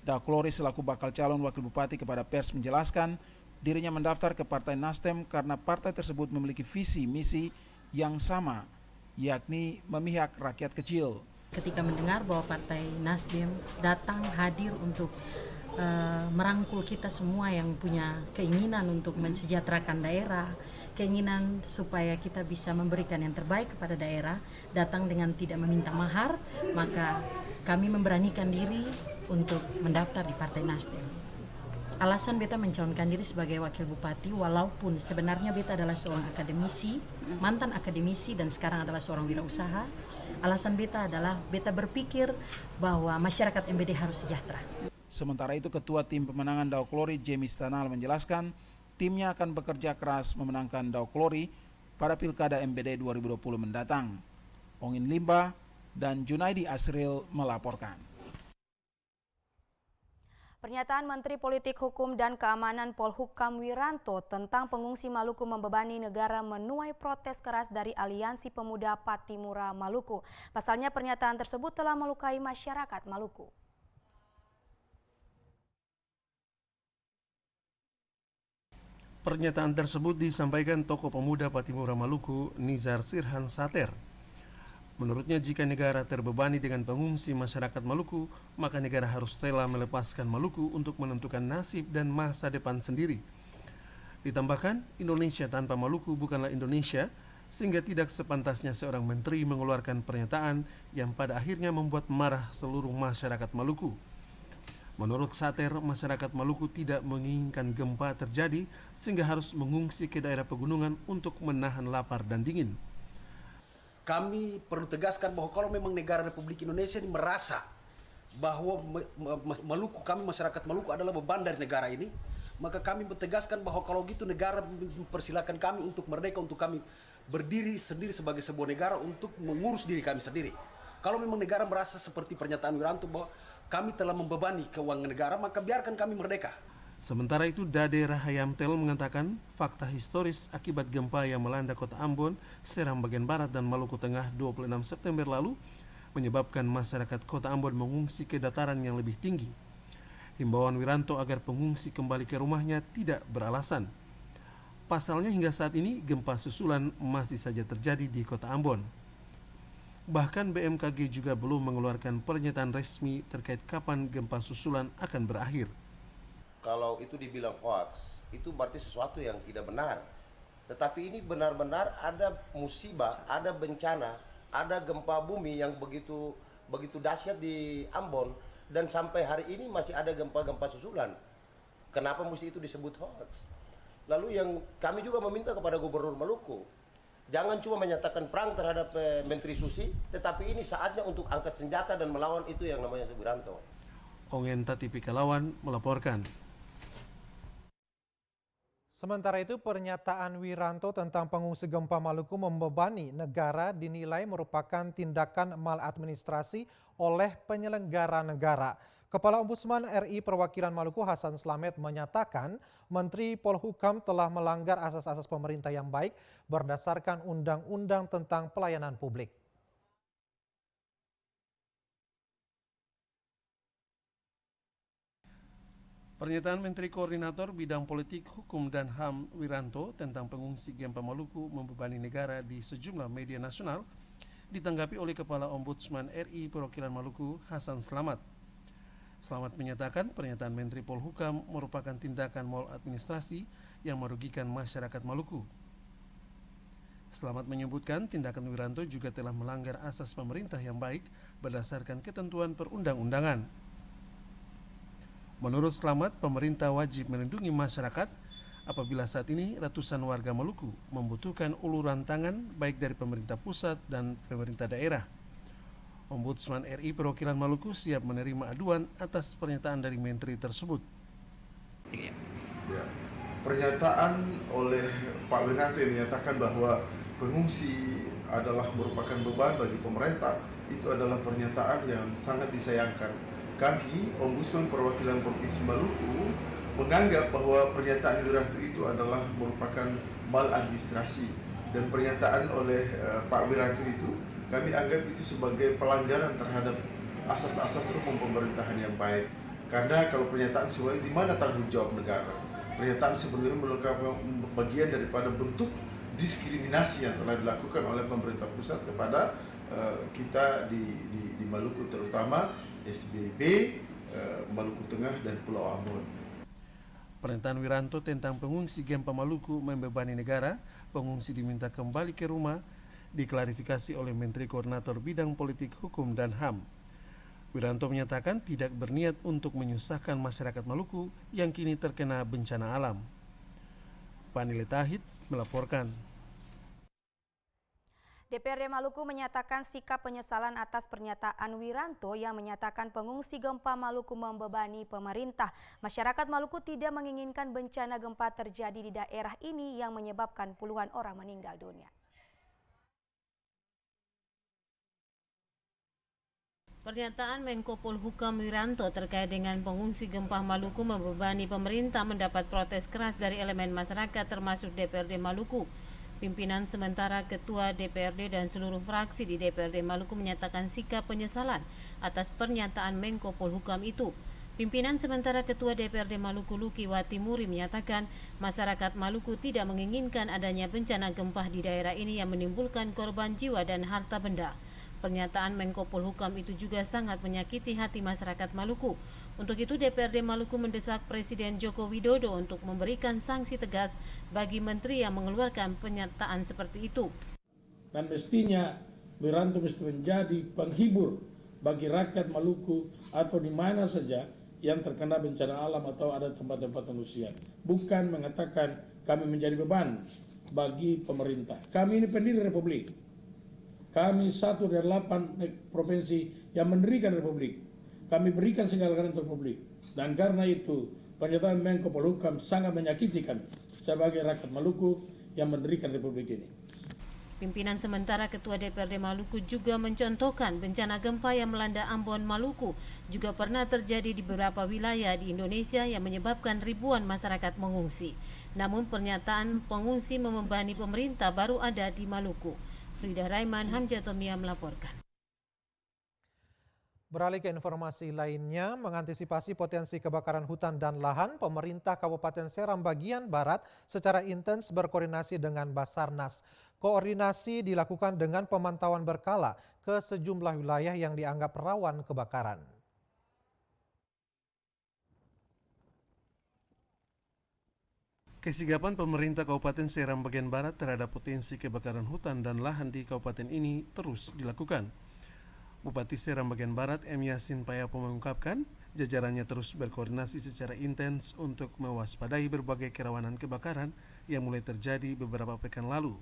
Dauklori selaku bakal calon Wakil Bupati kepada pers menjelaskan dirinya mendaftar ke Partai Nasdem karena partai tersebut memiliki visi misi yang sama, yakni memihak rakyat kecil. Ketika mendengar bahwa Partai Nasdem datang hadir untuk merangkul kita semua yang punya keinginan untuk mensejahterakan daerah, keinginan supaya kita bisa memberikan yang terbaik kepada daerah, datang dengan tidak meminta mahar, maka kami memberanikan diri untuk mendaftar di Partai Nasdem. Alasan beta mencalonkan diri sebagai wakil bupati, walaupun sebenarnya beta adalah seorang akademisi, mantan akademisi dan sekarang adalah seorang wirausaha. Alasan beta adalah beta berpikir bahwa masyarakat MBD harus sejahtera. Sementara itu Ketua Tim Pemenangan Dauklori Jamie Sitanala menjelaskan timnya akan bekerja keras memenangkan Dauklori pada Pilkada MBD 2020 mendatang. Ongin Limba dan Junaidi Asril melaporkan. Pernyataan Menteri Politik Hukum dan Keamanan Polhukam Wiranto tentang pengungsi Maluku membebani negara menuai protes keras dari Aliansi Pemuda Patimura Maluku. Pasalnya pernyataan tersebut telah melukai masyarakat Maluku. Pernyataan tersebut disampaikan tokoh pemuda Patimura Maluku, Nizar Sirhan Sater. Menurutnya, jika negara terbebani dengan pengungsi masyarakat Maluku, maka negara harus rela melepaskan Maluku untuk menentukan nasib dan masa depan sendiri. Ditambahkan, Indonesia tanpa Maluku bukanlah Indonesia, sehingga tidak sepantasnya seorang menteri mengeluarkan pernyataan yang pada akhirnya membuat marah seluruh masyarakat Maluku. Menurut Sater, masyarakat Maluku tidak menginginkan gempa terjadi sehingga harus mengungsi ke daerah pegunungan untuk menahan lapar dan dingin. Kami perlu tegaskan bahwa kalau memang negara Republik Indonesia ini merasa bahwa Maluku, kami masyarakat Maluku adalah beban dari negara ini, maka kami mentegaskan bahwa kalau gitu negara mempersilahkan kami untuk merdeka, untuk kami berdiri sendiri sebagai sebuah negara untuk mengurus diri kami sendiri. Kalau memang negara merasa seperti pernyataan Wiranto bahwa kami telah membebani keuangan negara, maka biarkan kami merdeka. Sementara itu, Dade Rahayamtel mengatakan fakta historis akibat gempa yang melanda kota Ambon, Seram bagian barat dan Maluku Tengah 26 September lalu menyebabkan masyarakat kota Ambon mengungsi ke dataran yang lebih tinggi. Himbauan Wiranto agar pengungsi kembali ke rumahnya tidak beralasan. Pasalnya hingga saat ini gempa susulan masih saja terjadi di kota Ambon. Bahkan BMKG juga belum mengeluarkan pernyataan resmi terkait kapan gempa susulan akan berakhir. Kalau itu dibilang hoax, itu berarti sesuatu yang tidak benar. Tetapi ini benar-benar ada musibah, ada bencana, ada gempa bumi yang begitu dahsyat di Ambon, dan sampai hari ini masih ada gempa-gempa susulan. Kenapa mesti itu disebut hoax? Lalu yang kami juga meminta kepada Gubernur Maluku, jangan cuma menyatakan perang terhadap Menteri Susi, tetapi ini saatnya untuk angkat senjata dan melawan itu yang namanya Wiranto. Ongen Tati Pikalawan melaporkan. Sementara itu, pernyataan Wiranto tentang pengungsi gempa Maluku membebani negara dinilai merupakan tindakan maladministrasi oleh penyelenggara negara. Kepala Ombudsman RI Perwakilan Maluku Hasan Slamet menyatakan Menteri Polhukam telah melanggar asas-asas pemerintah yang baik berdasarkan Undang-Undang tentang Pelayanan Publik. Pernyataan Menteri Koordinator Bidang Politik, Hukum dan HAM Wiranto tentang pengungsi gempa Maluku membebani negara di sejumlah media nasional ditanggapi oleh Kepala Ombudsman RI Perwakilan Maluku Hasan Slamet. Slamet menyatakan pernyataan Menteri Polhukam merupakan tindakan maladministrasi yang merugikan masyarakat Maluku. Slamet menyebutkan tindakan Wiranto juga telah melanggar asas pemerintah yang baik berdasarkan ketentuan perundang-undangan. Menurut Slamet, pemerintah wajib melindungi masyarakat apabila saat ini ratusan warga Maluku membutuhkan uluran tangan baik dari pemerintah pusat dan pemerintah daerah. Ombudsman RI Perwakilan Maluku siap menerima aduan atas pernyataan dari menteri tersebut. Ya, pernyataan oleh Pak Wiranto yang menyatakan bahwa pengungsi adalah merupakan beban bagi pemerintah, itu adalah pernyataan yang sangat disayangkan. Kami, Ombudsman Perwakilan Provinsi Maluku, menganggap bahwa pernyataan Wiranto itu adalah merupakan maladministrasi, dan pernyataan oleh Pak Wiranto itu kami anggap itu sebagai pelanggaran terhadap asas-asas umum pemerintahan yang baik. Karena kalau pernyataan sesuai, di mana tanggung jawab negara? Pernyataan sebenarnya merupakan bagian daripada bentuk diskriminasi yang telah dilakukan oleh pemerintah pusat kepada kita di Maluku, terutama SBB, Maluku Tengah dan Pulau Ambon. Pernyataan Wiranto tentang pengungsi gempa Maluku membebani negara, pengungsi diminta kembali ke rumah, diklarifikasi oleh Menteri Koordinator Bidang Politik, Hukum, dan HAM. Wiranto menyatakan tidak berniat untuk menyusahkan masyarakat Maluku yang kini terkena bencana alam. Panile Tahid melaporkan. DPRD Maluku menyatakan sikap penyesalan atas pernyataan Wiranto yang menyatakan pengungsi gempa Maluku membebani pemerintah. Masyarakat Maluku tidak menginginkan bencana gempa terjadi di daerah ini yang menyebabkan puluhan orang meninggal dunia. Pernyataan Menko Polhukam Wiranto terkait dengan pengungsi gempa Maluku membebani pemerintah mendapat protes keras dari elemen masyarakat termasuk DPRD Maluku. Pimpinan sementara Ketua DPRD dan seluruh fraksi di DPRD Maluku menyatakan sikap penyesalan atas pernyataan Menko Polhukam itu. Pimpinan sementara Ketua DPRD Maluku Luki Watimuri menyatakan masyarakat Maluku tidak menginginkan adanya bencana gempa di daerah ini yang menimbulkan korban jiwa dan harta benda. Pernyataan Menko Polhukam itu juga sangat menyakiti hati masyarakat Maluku. Untuk itu DPRD Maluku mendesak Presiden Joko Widodo untuk memberikan sanksi tegas bagi menteri yang mengeluarkan pernyataan seperti itu. Dan mestinya Wiranto mesti menjadi penghibur bagi rakyat Maluku atau di mana saja yang terkena bencana alam atau ada tempat-tempat pengungsian. Bukan mengatakan kami menjadi beban bagi pemerintah. Kami ini pendiri Republik. Kami 1 dari 8 provinsi yang mendirikan Republik. Kami berikan segala-galanya untuk Republik. Dan karena itu, pernyataan Menko Polhukam sangat menyakiti kami sebagai rakyat Maluku yang mendirikan Republik ini. Pimpinan sementara Ketua DPRD Maluku juga mencontohkan bencana gempa yang melanda Ambon, Maluku juga pernah terjadi di beberapa wilayah di Indonesia yang menyebabkan ribuan masyarakat mengungsi. Namun pernyataan pengungsi membebani pemerintah baru ada di Maluku. Frida Raiman, Hamjatomia melaporkan. Beralih ke informasi lainnya, mengantisipasi potensi kebakaran hutan dan lahan, pemerintah Kabupaten Seram bagian Barat secara intens berkoordinasi dengan Basarnas. Koordinasi dilakukan dengan pemantauan berkala ke sejumlah wilayah yang dianggap rawan kebakaran. Kesigapan pemerintah Kabupaten Seram bagian Barat terhadap potensi kebakaran hutan dan lahan di kabupaten ini terus dilakukan. Bupati Seram bagian Barat M. Yasin Payapo mengungkapkan, jajarannya terus berkoordinasi secara intens untuk mewaspadai berbagai kerawanan kebakaran yang mulai terjadi beberapa pekan lalu.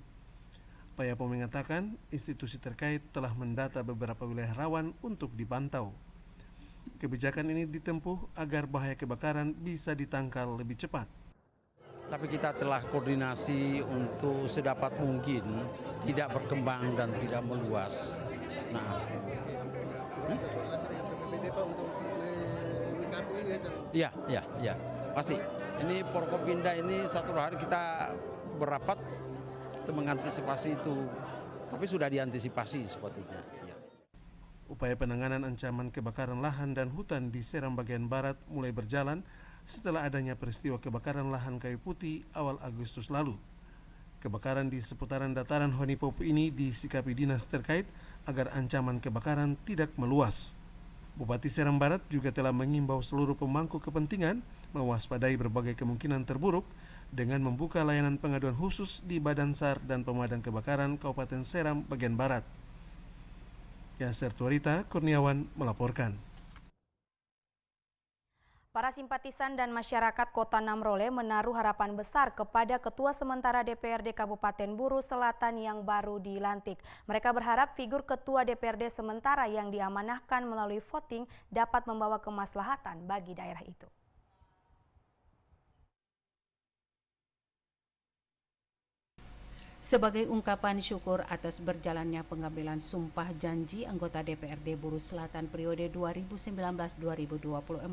Payapo mengatakan, institusi terkait telah mendata beberapa wilayah rawan untuk dipantau. Kebijakan ini ditempuh agar bahaya kebakaran bisa ditangkal lebih cepat. Tapi kita telah koordinasi untuk sedapat mungkin tidak berkembang dan tidak meluas. Nah, ya, pasti. Ini Forkopimda ini satu hari kita berapat untuk mengantisipasi itu, tapi sudah diantisipasi sepertinya. Ya. Upaya penanganan ancaman kebakaran lahan dan hutan di Seram bagian Barat mulai berjalan setelah adanya peristiwa kebakaran lahan kayu putih awal Agustus lalu. Kebakaran di seputaran dataran Honeypop ini disikapi dinas terkait agar ancaman kebakaran tidak meluas. Bupati Seram Barat juga telah mengimbau seluruh pemangku kepentingan mewaspadai berbagai kemungkinan terburuk dengan membuka layanan pengaduan khusus di Badan SAR dan Pemadam Kebakaran Kabupaten Seram bagian Barat. Yaser Tuarita Kurniawan melaporkan. Para simpatisan dan masyarakat Kota Namrole menaruh harapan besar kepada Ketua Sementara DPRD Kabupaten Buru Selatan yang baru dilantik. Mereka berharap figur Ketua DPRD Sementara yang diamanahkan melalui voting dapat membawa kemaslahatan bagi daerah itu. Sebagai ungkapan syukur atas berjalannya pengambilan sumpah janji anggota DPRD Buru Selatan periode 2019-2024,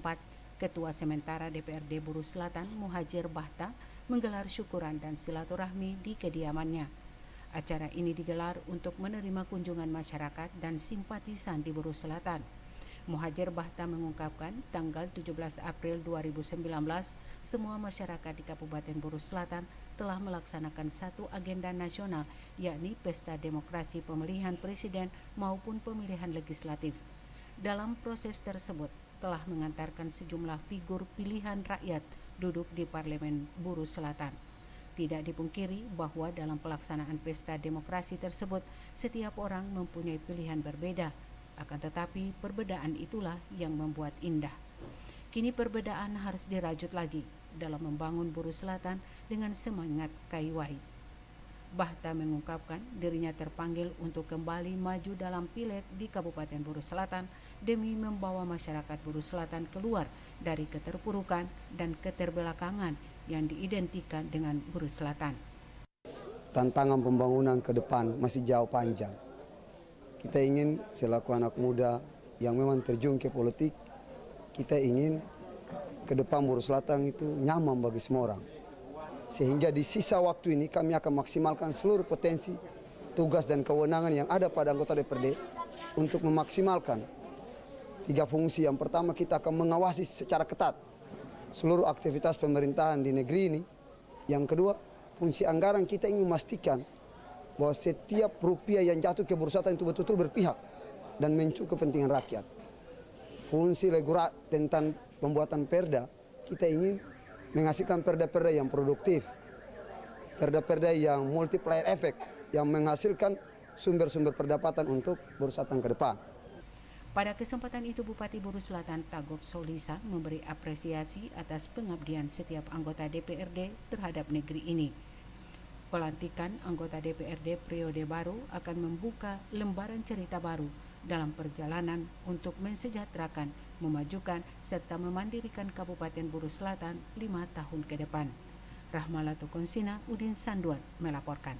Ketua Sementara DPRD Buru Selatan Muhajir Bahta menggelar syukuran dan silaturahmi di kediamannya. Acara ini digelar untuk menerima kunjungan masyarakat dan simpatisan di Buru Selatan. Muhajir Bahta mengungkapkan tanggal 17 April 2019, semua masyarakat di Kabupaten Buru Selatan telah melaksanakan satu agenda nasional, yakni Pesta Demokrasi Pemilihan Presiden maupun pemilihan legislatif. Dalam proses tersebut, telah mengantarkan sejumlah figur pilihan rakyat duduk di Parlemen Buru Selatan. Tidak dipungkiri bahwa dalam pelaksanaan pesta demokrasi tersebut, setiap orang mempunyai pilihan berbeda. Akan tetapi perbedaan itulah yang membuat indah. Kini perbedaan harus dirajut lagi dalam membangun Buru Selatan dengan semangat Kaiwai. Bahta mengungkapkan dirinya terpanggil untuk kembali maju dalam pileg di Kabupaten Buru Selatan demi membawa masyarakat Buru Selatan keluar dari keterpurukan dan keterbelakangan yang diidentikan dengan Buru Selatan. Tantangan pembangunan ke depan masih jauh panjang. Kita ingin selaku anak muda yang memang terjun ke politik, kita ingin ke depan Buru Selatan itu nyaman bagi semua orang. Sehingga di sisa waktu ini kami akan maksimalkan seluruh potensi, tugas dan kewenangan yang ada pada anggota DPRD untuk memaksimalkan 3 fungsi. Yang pertama, kita akan mengawasi secara ketat seluruh aktivitas pemerintahan di negeri ini. Yang kedua, fungsi anggaran kita ingin memastikan bahwa setiap rupiah yang jatuh ke Buru Selatan itu betul-betul berpihak dan mencukupi kepentingan rakyat. Fungsi regulasi tentang pembuatan perda, kita ingin menghasilkan perda-perda yang produktif, perda-perda yang multiplier efek, yang menghasilkan sumber-sumber pendapatan untuk Buru Selatan ke depan. Pada kesempatan itu, Bupati Buru Selatan Tagop Solisa memberi apresiasi atas pengabdian setiap anggota DPRD terhadap negeri ini. Pelantikan anggota DPRD periode baru akan membuka lembaran cerita baru dalam perjalanan untuk mensejahterakan, memajukan, serta memandirikan Kabupaten Buru Selatan 5 tahun ke depan. Rahmalato Konsina, Udin Sanduan melaporkan.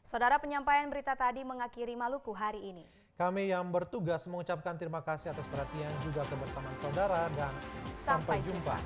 Saudara, penyampaian berita tadi mengakhiri Maluku hari ini. Kami yang bertugas mengucapkan terima kasih atas perhatian juga kebersamaan saudara dan sampai jumpa.